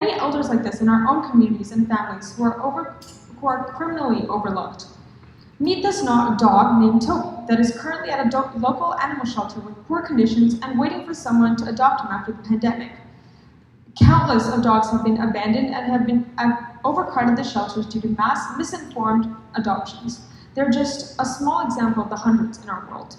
elders like this in our own communities and families who are criminally overlooked. Meet this dog named Toby that is currently at a local animal shelter with poor conditions and waiting for someone to adopt him after the pandemic. Countless of dogs have been abandoned and have overcrowded the shelters due to mass misinformed adoptions. They're just a small example of the hundreds in our world.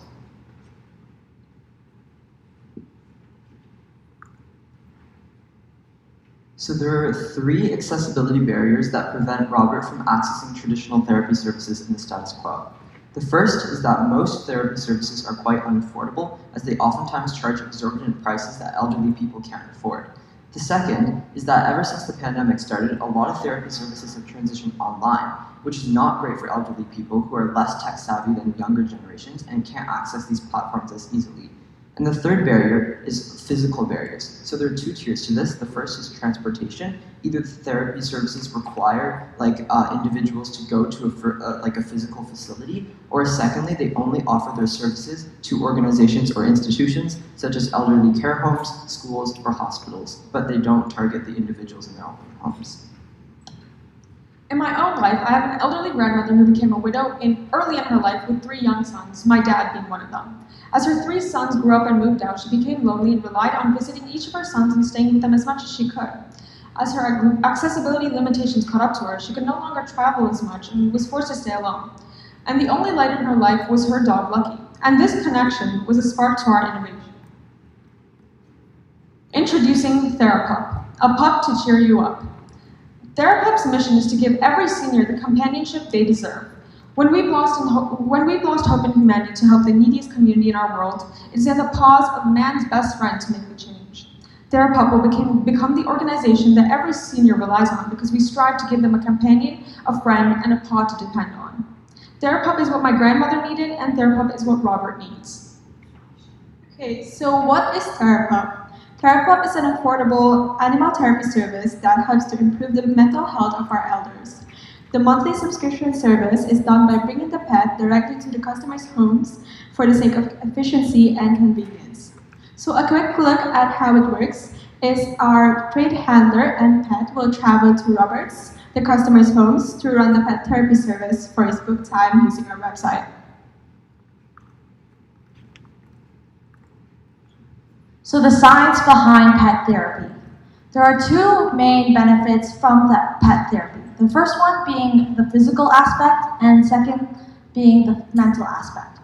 So there are 3 accessibility barriers that prevent Robert from accessing traditional therapy services in the status quo. The first is that most therapy services are quite unaffordable, as they oftentimes charge exorbitant prices that elderly people can't afford. The second is that ever since the pandemic started, a lot of therapy services have transitioned online, which is not great for elderly people who are less tech savvy than younger generations and can't access these platforms as easily. And the third barrier is physical barriers. So there are 2 tiers to this. The first is transportation. Either the therapy services require individuals to go to a physical facility, or secondly, they only offer their services to organizations or institutions such as elderly care homes, schools, or hospitals, but they don't target the individuals in their own homes. In my own life, I have an elderly grandmother who became a widow early in her life with 3 young sons, my dad being one of them. As her 3 sons grew up and moved out, she became lonely and relied on visiting each of her sons and staying with them as much as she could. As her accessibility limitations caught up to her, she could no longer travel as much and was forced to stay alone. And the only light in her life was her dog, Lucky. And this connection was a spark to our innovation. Introducing TheraPup, a pup to cheer you up. TheraPup's mission is to give every senior the companionship they deserve. When we've lost hope in humanity to help the neediest community in our world, it is in the paws of man's best friend to make the change. TheraPup will become the organization that every senior relies on because we strive to give them a companion, a friend, and a paw to depend on. TheraPup is what my grandmother needed, and TheraPup is what Robert needs. Okay, so what is TheraPup? TheraPup is an affordable animal therapy service that helps to improve the mental health of our elders. The monthly subscription service is done by bringing the pet directly to the customers' homes for the sake of efficiency and convenience. So a quick look at how it works is our trained handler and pet will travel to Robert's, the customers' homes, to run the pet therapy service for his book time using our website. So the science behind pet therapy. There are 2 main benefits from pet therapy. The first one being the physical aspect, and second being the mental aspect.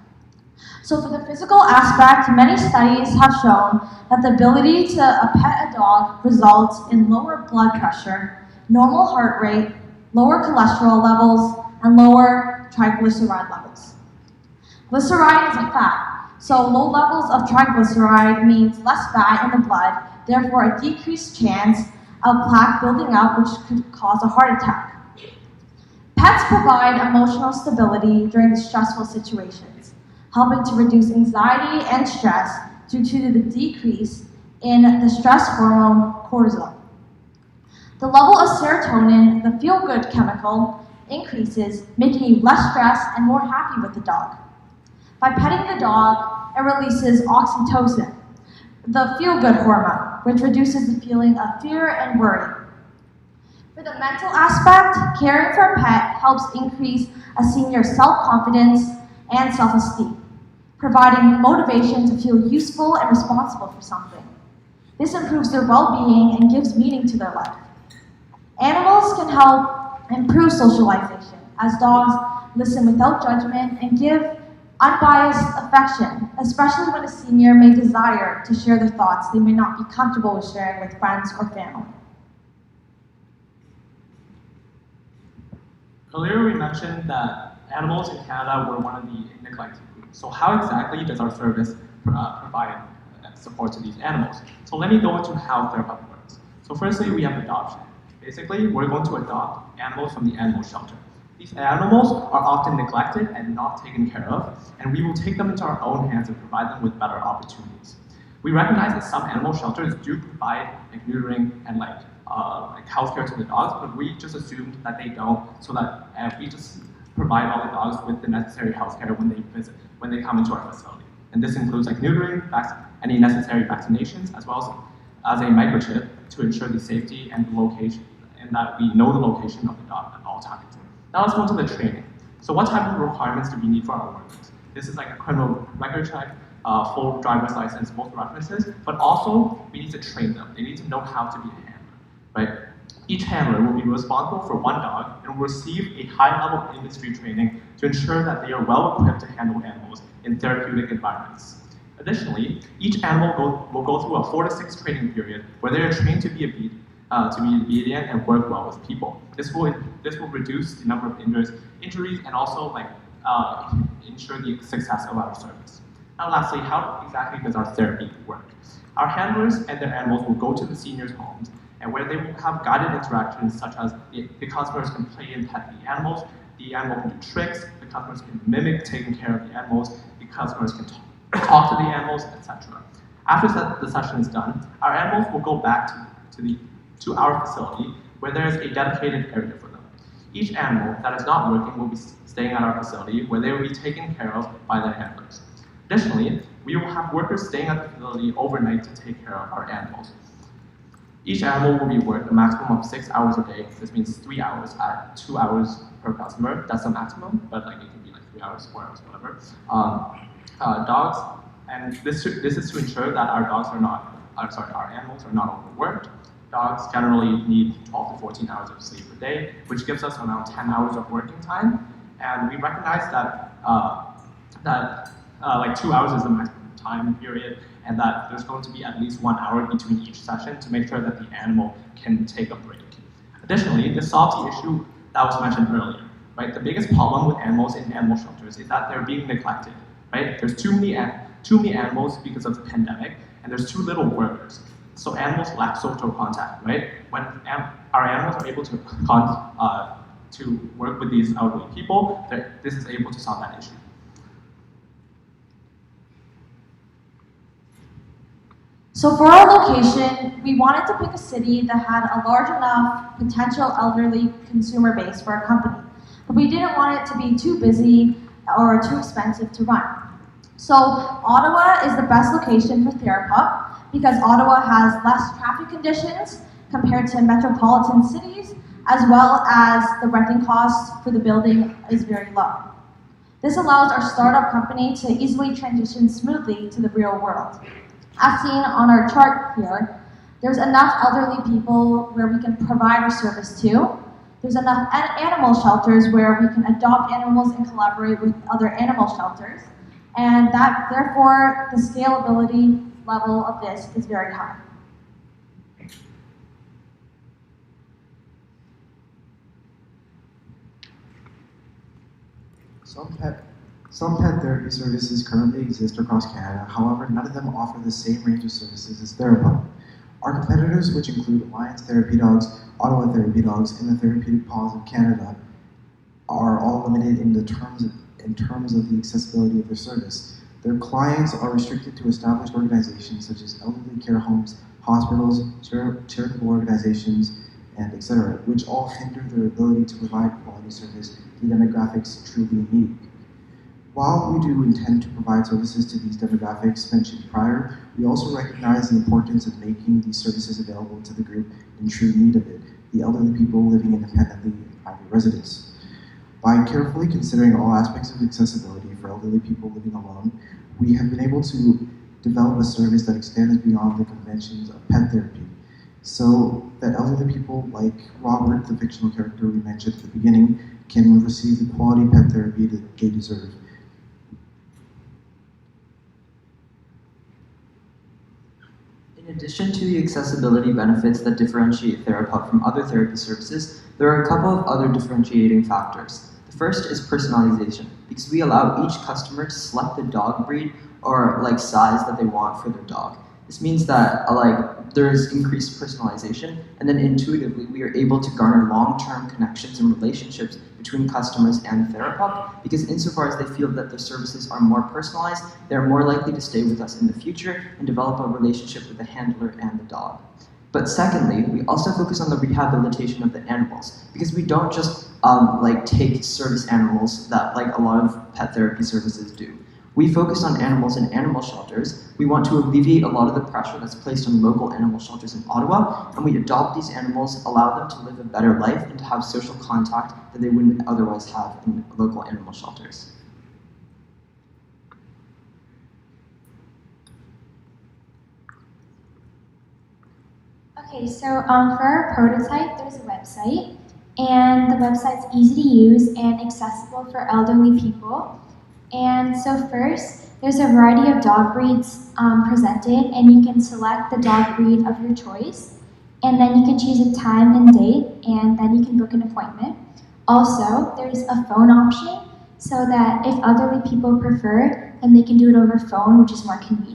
So for the physical aspect, many studies have shown that the ability to pet a dog results in lower blood pressure, normal heart rate, lower cholesterol levels, and lower triglyceride levels. Glyceride is a fat, so low levels of triglyceride means less fat in the blood, therefore a decreased chance of plaque building up, which could cause a heart attack. Pets provide emotional stability during stressful situations, helping to reduce anxiety and stress due to the decrease in the stress hormone cortisol. The level of serotonin, the feel-good chemical, increases, making you less stressed and more happy with the dog. By petting the dog, it releases oxytocin, the feel-good hormone, which reduces the feeling of fear and worry. For the mental aspect, caring for a pet helps increase a senior's self-confidence and self-esteem, providing motivation to feel useful and responsible for something. This improves their well-being and gives meaning to their life. Animals can help improve socialization, as dogs listen without judgment and give unbiased affection, especially when a senior may desire to share their thoughts they may not be comfortable with sharing with friends or family. Earlier we mentioned that animals in Canada were one of the neglected groups. So how exactly does our service provide support to these animals? So let me go into how TheraPup works. So firstly, we have adoption. Basically, we're going to adopt animals from the animal shelter. These animals are often neglected and not taken care of, and we will take them into our own hands and provide them with better opportunities. We recognize that some animal shelters do provide neutering and healthcare to the dogs, but we just assumed that they don't, so that we just provide all the dogs with the necessary healthcare when they come into our facility. And this includes neutering, any necessary vaccinations, as well as as a microchip to ensure the safety and the location, and that we know the location of the dog at all times. Now let's go to the training. So what type of requirements do we need for our workers? This is like a criminal record check, full driver's license, both references, but also we need to train them. They need to know how to be a handler, right? Each handler will be responsible for one dog and will receive a high-level industry training to ensure that they are well equipped to handle animals in therapeutic environments. Additionally, each animal will go through a 4 to 6 training period where they are trained to be obedient and work well with people. This will reduce the number of injuries and also ensure the success of our service. Now lastly, how exactly does our therapy work? Our handlers and their animals will go to the seniors' homes and where they will have guided interactions such as the customers can play and pet the animal can do tricks, the customers can mimic taking care of the animals, the customers can talk to the animals, etc. After the session is done, our animals will go back to our facility where there is a dedicated area for them. Each animal that is not working will be staying at our facility where they will be taken care of by their handlers. Additionally, we will have workers staying at the facility overnight to take care of our animals. Each animal will be worked a maximum of 6 hours a day. This means 3 hours at 2 hours per customer. That's the maximum, but it can be 3 hours, 4 hours, whatever. Dogs, and this is to ensure that our animals are not overworked. Dogs generally need 12 to 14 hours of sleep a day, which gives us around 10 hours of working time. And we recognize that 2 hours is the maximum time period, and that there's going to be at least 1 hour between each session to make sure that the animal can take a break. Additionally, this solves the issue that was mentioned earlier, right? The biggest problem with animals in animal shelters is that they're being neglected, right? There's too many animals because of the pandemic, and there's too little workers. So animals lack social contact, right? When our animals are able to work with these elderly people, this is able to solve that issue. So for our location, we wanted to pick a city that had a large enough potential elderly consumer base for our company, but we didn't want it to be too busy or too expensive to run. So Ottawa is the best location for TheraPup because Ottawa has less traffic conditions compared to metropolitan cities, as well as the renting cost for the building is very low. This allows our startup company to easily transition smoothly to the real world. As seen on our chart here, there's enough elderly people where we can provide our service to. There's enough animal shelters where we can adopt animals and collaborate with other animal shelters. And that, therefore, the scalability level of this is very high. Some pet therapy services currently exist across Canada, however, none of them offer the same range of services as TheraPup. Our competitors, which include Alliance Therapy Dogs, Ottawa Therapy Dogs, and the Therapeutic Paws of Canada, are all limited in terms of the accessibility of their service. Their clients are restricted to established organizations such as elderly care homes, hospitals, charitable organizations, and etc., which all hinder their ability to provide quality service to demographics truly in need. While we do intend to provide services to these demographics mentioned prior, we also recognize the importance of making these services available to the group in true need of it, the elderly people living independently in private residence. By carefully considering all aspects of accessibility for elderly people living alone, we have been able to develop a service that extends beyond the conventions of pet therapy, so that elderly people like Robert, the fictional character we mentioned at the beginning, can receive the quality pet therapy that they deserve. In addition to the accessibility benefits that differentiate TheraPup from other therapy services, there are a couple of other differentiating factors. The first is personalization, because we allow each customer to select the dog breed or size that they want for their dog. This means that there's increased personalization, and then intuitively we are able to garner long-term connections and relationships between customers and TheraPup, because insofar as they feel that their services are more personalized, they're more likely to stay with us in the future and develop a relationship with the handler and the dog. But secondly, we also focus on the rehabilitation of the animals, because we don't just take service animals that a lot of pet therapy services do. We focus on animals in animal shelters. We want to alleviate a lot of the pressure that's placed on local animal shelters in Ottawa, and we adopt these animals, allow them to live a better life and to have social contact that they wouldn't otherwise have in local animal shelters. Okay, so for our prototype, there's a website, and the website's easy to use and accessible for elderly people. And so first, there's a variety of dog breeds presented, and you can select the dog breed of your choice, and then you can choose a time and date, and then you can book an appointment. Also, there's a phone option, so that if elderly people prefer, then they can do it over phone, which is more convenient.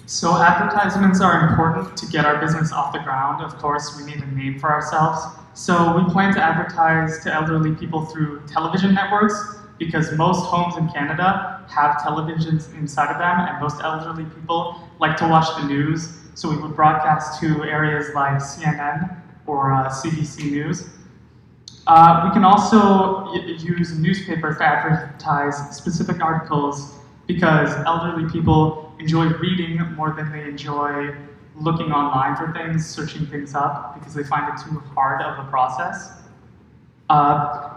So advertisements are important to get our business off the ground. Of course, we need a name for ourselves. So we plan to advertise to elderly people through television networks because most homes in Canada have televisions inside of them, and most elderly people like to watch the news. So we would broadcast to areas like CNN or CBC News. We can also use newspapers to advertise specific articles because elderly people enjoy reading more than they enjoy looking online for things, searching things up, because they find it too hard of a process.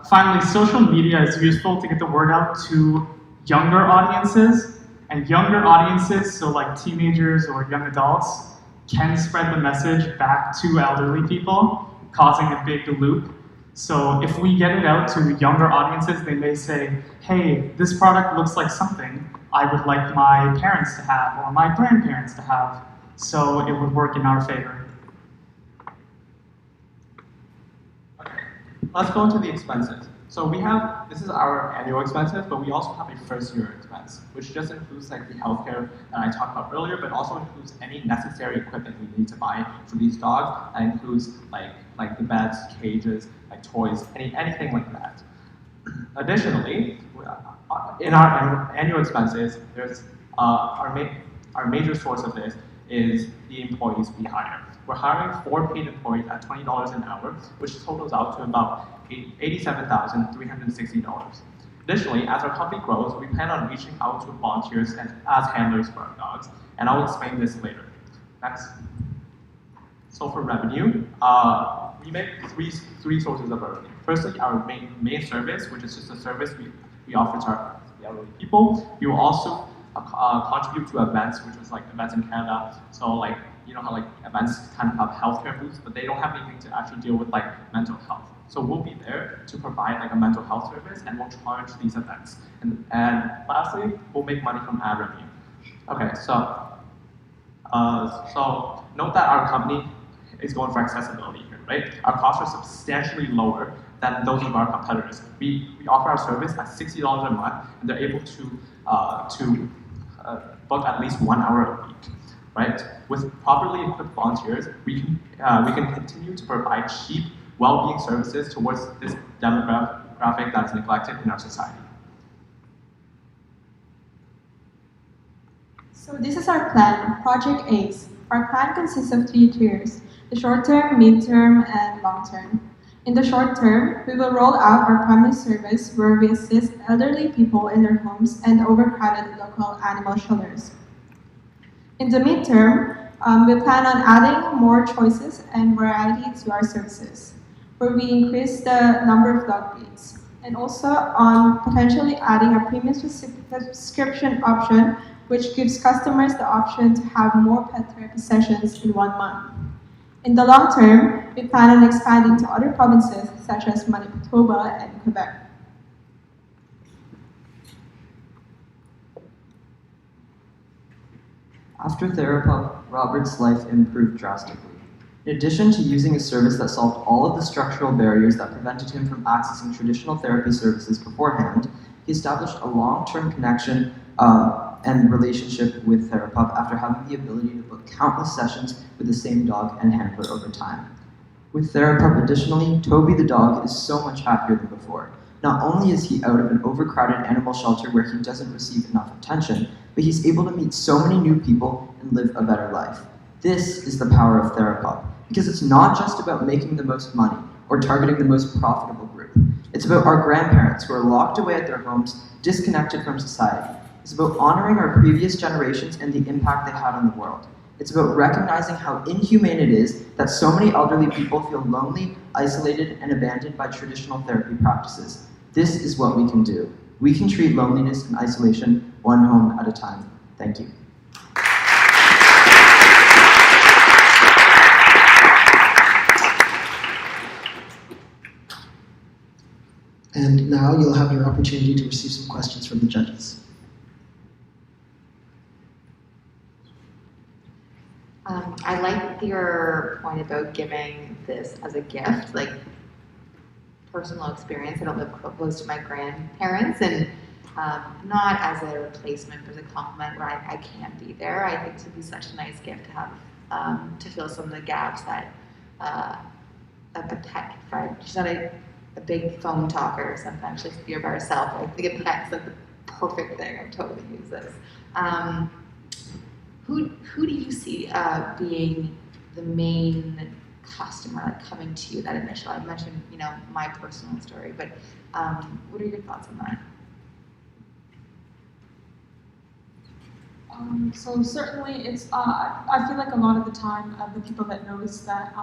Finally, social media is useful to get the word out to younger audiences, and younger audiences, so like teenagers or young adults, can spread the message back to elderly people, causing a big loop. So if we get it out to younger audiences, they may say, hey, this product looks like something I would like my parents to have or my grandparents to have. So it would work in our favor. Okay, let's go into the expenses. So we have, this is our annual expenses, but we also have a first year expense, which just includes like the healthcare that I talked about earlier, but also includes any necessary equipment we need to buy for these dogs. That includes like the beds, cages, like toys, anything like that. Additionally, in our annual expenses, there's our major source of this is the employees we hire. We're hiring 4 paid employees at $20 an hour, which totals out to about $87,360. Additionally, as our company grows, we plan on reaching out to volunteers as handlers for our dogs, and I'll explain this later. Next. So for revenue, we make three sources of revenue. Firstly, our main service, which is just a service we offer to our elderly people. We will also contribute to events, which is like events in Canada. So like, you know how like events kind of have healthcare booths, but they don't have anything to actually deal with like mental health. So we'll be there to provide like a mental health service, and we'll charge these events. And lastly, we'll make money from ad revenue. Okay, so note that our company is going for accessibility here, right? Our costs are substantially lower than those of our competitors. We offer our service at $60 a month, and they're able to book at least 1 hour a week, right? With properly equipped volunteers, we can continue to provide cheap well-being services towards this demographic that's neglected in our society. So this is our plan, Project ACE. Our plan consists of 3 tiers, the short term, mid-term, and long-term. In the short term, we will roll out our primary service where we assist elderly people in their homes and overcrowded local animal shelters. In the mid-term, we plan on adding more choices and variety to our services, where we increase the number of dog breeds, and also on potentially adding a premium subscription option, which gives customers the option to have more pet therapy sessions in 1 month. In the long term, we plan on expanding to other provinces such as Manitoba and Quebec. After Therapup, Robert's life improved drastically. In addition to using a service that solved all of the structural barriers that prevented him from accessing traditional therapy services beforehand, he established a long-term connection and relationship with Therapup after having the ability to book countless sessions with the same dog and handler over time. With Therapup, additionally, Toby the dog is so much happier than before. Not only is he out of an overcrowded animal shelter where he doesn't receive enough attention, but he's able to meet so many new people and live a better life. This is the power of Therapup, because it's not just about making the most money or targeting the most profitable group. It's about our grandparents who are locked away at their homes, disconnected from society. It's about honoring our previous generations and the impact they had on the world. It's about recognizing how inhumane it is that so many elderly people feel lonely, isolated, and abandoned by traditional therapy practices. This is what we can do. We can treat loneliness and isolation one home at a time. Thank you. And now you'll have your opportunity to receive some questions from the judges. I like your point about giving this as a gift, like personal experience. I don't live close to my grandparents, and not as a replacement but as a compliment where I can't be there. I think it would be such a nice gift to have, to fill some of the gaps that a pet can provide. She's not a big phone talker. Sometimes she has to be by herself. I think a pet's like the perfect thing. I would totally use this. Who do you see being the main customer, like coming to you, that initial? I mentioned, my personal story, but what are your thoughts on that? So certainly it's, I feel like a lot of the time the people that notice that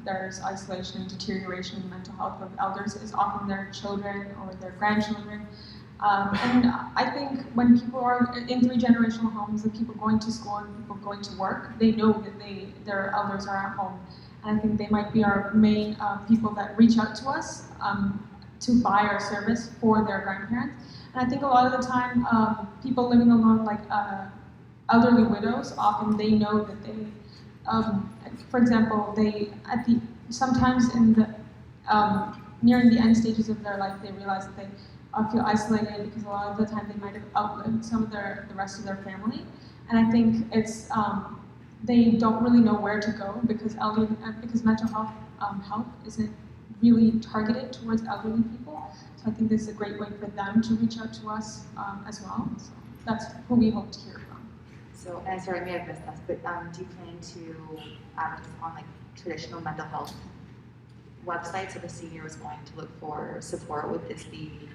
there's isolation and deterioration in mental health of elders is often their children or their grandchildren. And I think when people are in 3-generational homes, the people going to school and people going to work, they know that their elders are at home. And I think they might be our main people that reach out to us to buy our service for their grandparents. And I think a lot of the time, people living alone, like elderly widows, often they know that they, for example, sometimes in the nearing the end stages of their life, they realize that they feel isolated because a lot of the time they might have outlived some of the rest of their family. And I think it's they don't really know where to go because mental health help isn't really targeted towards elderly people. So I think this is a great way for them to reach out to us as well. So that's who we hope to hear from. So, and sorry, I may have missed this, but do you plan to advertise on like traditional mental health websites if a senior is going to look for support? Would this be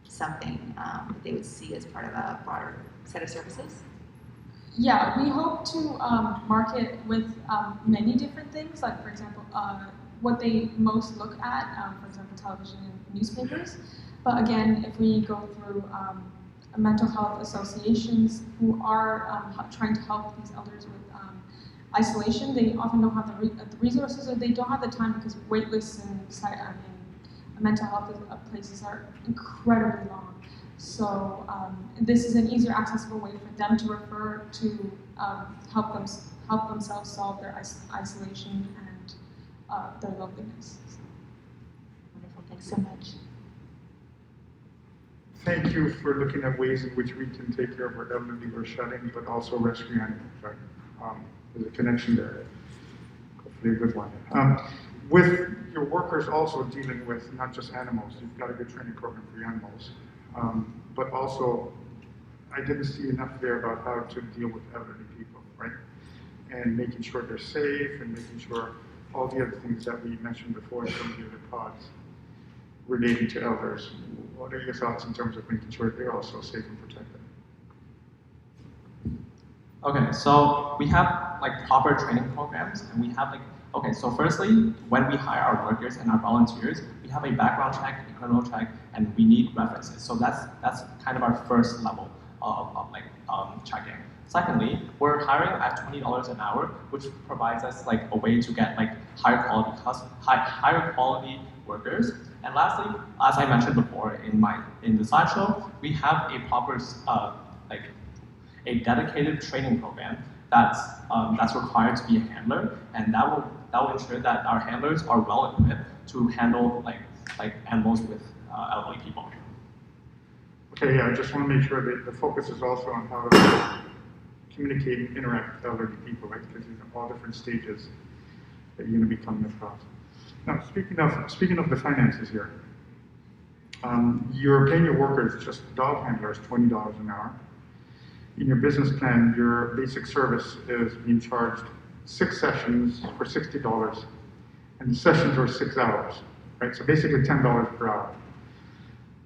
something that they would see as part of a broader set of services? Yeah, we hope to market with many different things, like for example, what they most look at, for example, television and newspapers. But again, if we go through mental health associations who are trying to help these elders with isolation, they often don't have the resources, or they don't have the time because wait lists in mental health places are incredibly long. So this is an easier accessible way for them to refer to help themselves solve their isolation and their loneliness. Wonderful, thanks so much. Thank you for looking at ways in which we can take care of our elderly or shut-in, but also rescue animals, right? There's a connection there, hopefully a good one. With your workers also dealing with not just animals, you've got a good training program for your animals, but also I didn't see enough there about how to deal with elderly people, right? And making sure they're safe and making sure all the other things that we mentioned before in some of the other pods relating to elders. What are your thoughts in terms of making sure they're also safe and protected? Okay, so we have like proper training programs, and we have so firstly, when we hire our workers and our volunteers, we have a background check, a criminal check, and we need references. So that's kind of our first level of checking. Secondly, we're hiring at $20 an hour, which provides us like a way to get like higher quality workers. And lastly, as I mentioned before in the slideshow, we have a proper a dedicated training program that's required to be a handler, and that will ensure that our handlers are well equipped to handle like animals with elderly people. Okay, yeah, I just want to make sure that the focus is also on how to communicate and interact with elderly people, right? Because these are all different stages that you're going to be coming across. Now, speaking of the finances here, you're paying your workers, just dog handlers, $20 an hour. In your business plan, your basic service is being charged 6 sessions for $60, and the sessions are 6 hours. right? So basically $10 per hour.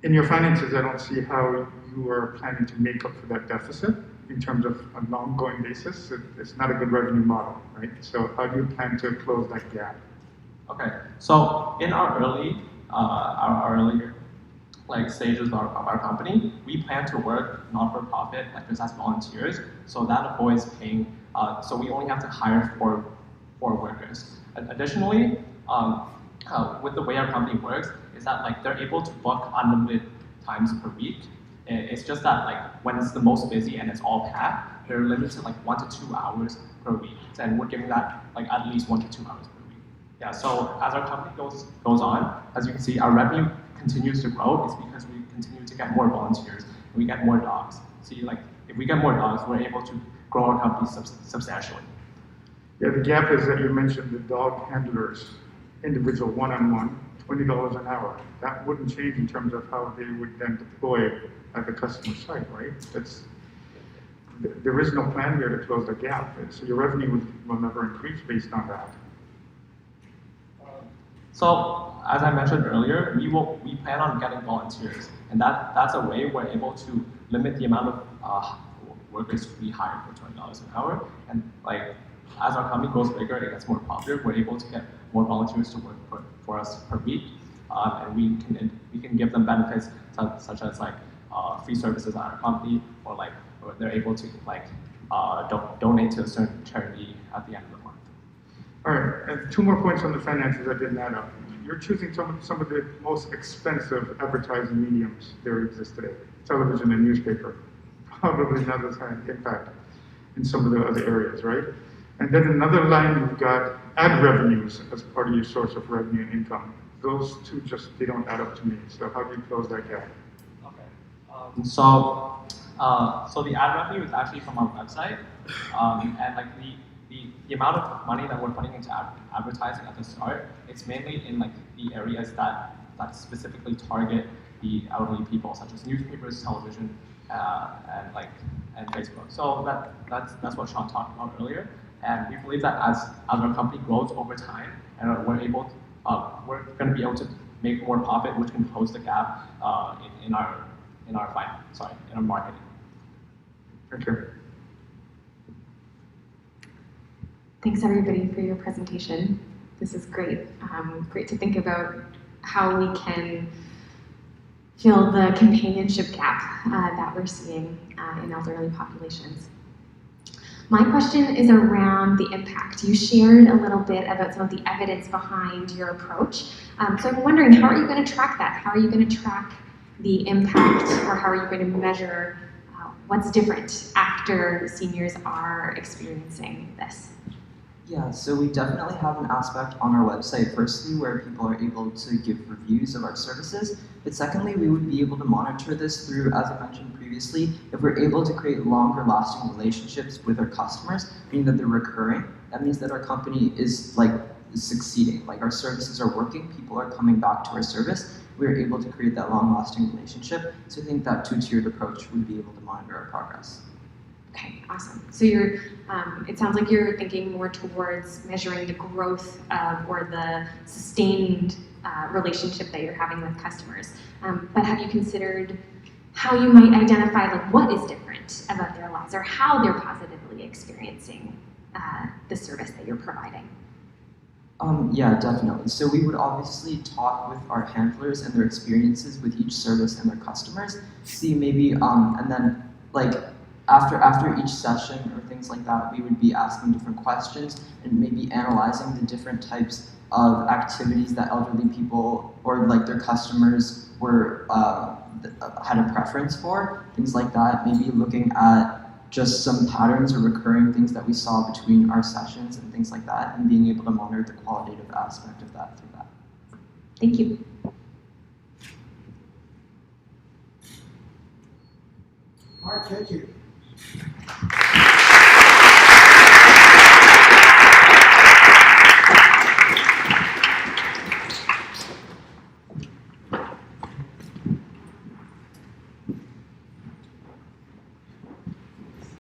In your finances, I don't see how you are planning to make up for that deficit in terms of an ongoing basis. It's not a good revenue model, right? So how do you plan to close that gap? Okay, so in our earlier stages of our company, we plan to work not-for-profit, like just as volunteers, so that avoids paying. So we only have to hire four workers. Additionally, with the way our company works, is that they're able to book unlimited times per week. It's just that when it's the most busy and it's all packed, they're limited to 1 to 2 hours per week, and we're giving that at least 1 to 2 hours per week. Yeah. So as our company goes on, as you can see, our revenue continues to grow. It's because we continue to get more volunteers and we get more dogs. See, if we get more dogs, we're able to grow our company substantially. Yeah, the gap is that you mentioned the dog handlers, individual one-on-one, $20 an hour. That wouldn't change in terms of how they would then deploy at the customer site, right? There is no plan here to close the gap, so your revenue will never increase based on that. So as I mentioned earlier, we plan on getting volunteers, and that's a way we're able to limit the amount of workers we hire for $20 an hour. And as our company grows bigger, it gets more popular. We're able to get more volunteers to work for us per week, and we can give them benefits such as free services at our company, or they're able to donate to a certain charity at the end of the month. All right, and 2 more points on the finances that didn't add up. You're choosing some of the most expensive advertising mediums there exist today, television and newspaper. Probably not as high impact in some of the other areas, right? And then another line, you've got ad revenues as part of your source of revenue and income. Those two they don't add up to me. So how do you close that gap? Okay. So the ad revenue is actually from our website, and the amount of money that we're putting into advertising at the start, it's mainly in the areas that specifically target the elderly people, such as newspapers, television, and Facebook. So that's what Sean talked about earlier, and we believe that as our company grows over time, and we're going to be able to make more profit, which can close the gap in our marketing. Okay. Thanks everybody for your presentation. This is great. Great to think about how we can fill the companionship gap that we're seeing in elderly populations. My question is around the impact. You shared a little bit about some of the evidence behind your approach. So I'm wondering, how are you going to track that? How are you going to track the impact, or how are you going to measure what's different after seniors are experiencing this? Yeah, so we definitely have an aspect on our website, firstly, where people are able to give reviews of our services, but secondly, we would be able to monitor this through, as I mentioned previously, if we're able to create longer lasting relationships with our customers, meaning that they're recurring, that means that our company is succeeding, our services are working, people are coming back to our service, we're able to create that long lasting relationship, so I think that 2-tiered approach would be able to monitor our progress. Okay, awesome. So it sounds like you're thinking more towards measuring the growth or the sustained relationship that you're having with customers. But have you considered how you might identify what is different about their lives, or how they're positively experiencing the service that you're providing? Yeah, definitely. So we would obviously talk with our handlers and their experiences with each service and their customers, see maybe, and then after each session or things like that, we would be asking different questions and maybe analyzing the different types of activities that elderly people or their customers were had a preference for, things like that. Maybe looking at just some patterns or recurring things that we saw between our sessions and things like that, and being able to monitor the qualitative aspect of that through that. Thank you. Mark, thank you.